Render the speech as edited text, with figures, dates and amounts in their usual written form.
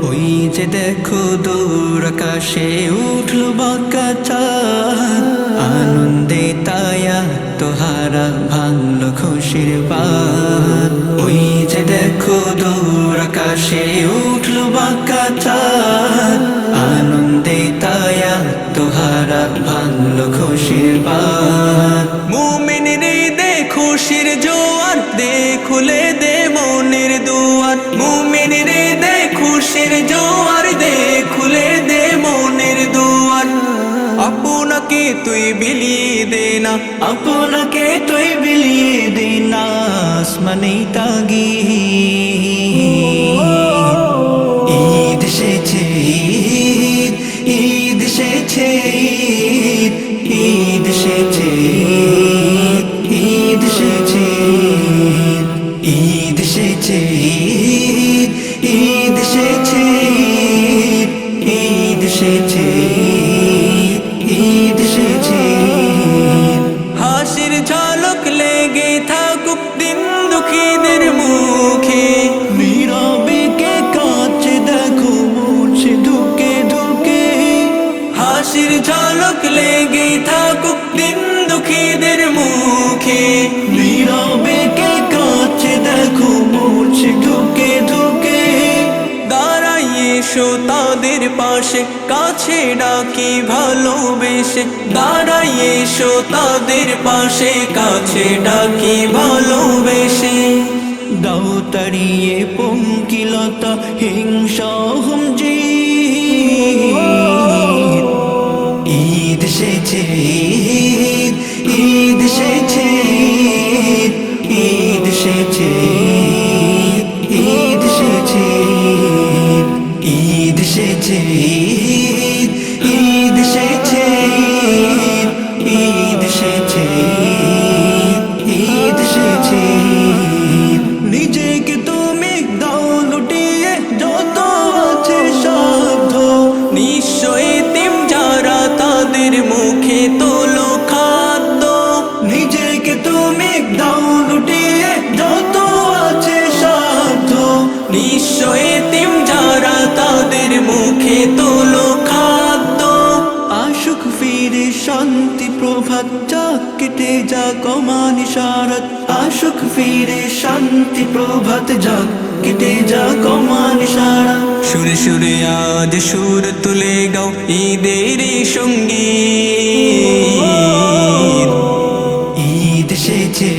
ওই যে দেখো দূর আকাশে উঠলো বাঁকা চাঁদ, আনন্দে তায়া তোহারা ভাঙলো খুশির বাঁধ। ওই যে দেখো দূর আকাশে উঠলো বাঁকা চাঁদ, আনন্দে তায়া তোহারা ভাঙলো খুশির বাঁধ। মুমিন রে দে খুশির জোয়ার, দে খুলে দে মনের দুয়ার। মুমিন রে দে খুশির জোয়ার, দে খুলে দে মনের দুয়ার। আপনাকে তুই বিলিয়ে দে না, আপনাকে তুই বিলিয়ে দে না, আসমানে তাগি ঈদ এসেছে, ঈদ, ঈদ এসেছে, ঈদ এসেছে, ঈদ এসেছে, ঈদ এসেছে, ঈদ এসেছে, ঈদ এসেছে, ঈদ এসেছে। হাসির ঝলক লেগে থাকুক দিন দুঃখীদের মুখে, নীরবে কে কাছে দেখো মুছে ঢুকে ঢুকে। হাসির ঝলক লেগে থাকুক দিন দুঃখীদের মুখে, নীরবে কে কাছে দেখো মুছে ঢুকে ঢুকে। দাঁড়াই এসো তাদের পাশে, কাছে ডাকি ভালোবেসে। দাঁড়াই এসো তাদের পাশে, কাছে ডাকি ভালোবেসে। দাও তাড়িয়ে পঙ্কিলতা হিংসা হুমজি, ঈদ এসেছে, ঈদ, ঈদ এসেছে, ঈদ এসেছে, ঈদ এসেছে, ঈদ এসেছে, ঈদ, ঈদ এসেছে, ঈদ এসেছে, ঈদ এসেছে। নিজেকে তুমি দাও লুটিয়ে যত আছে সাধ্য, নিঃস্ব এতিম যারা তাদের মুখে তোলো খাদ্য। নিজেকে তুমি দাও লুটিয়ে যত আছে সাধ্য, নিঃস্ব এতিম যারা তাদের মুখে তোলো খাদ্য। আশুক ফিরে শান্তি প্রভাত, যাক কেটে যাক অমান ইশারাত। আশুক ফিরে শান্তি প্রভাত, যাক কেটে যাক অমান ইশারাত। সুরে সুরে আজ সুর তুলে গাও ঈদের সঙ্গীত। ঈদ এসেছে,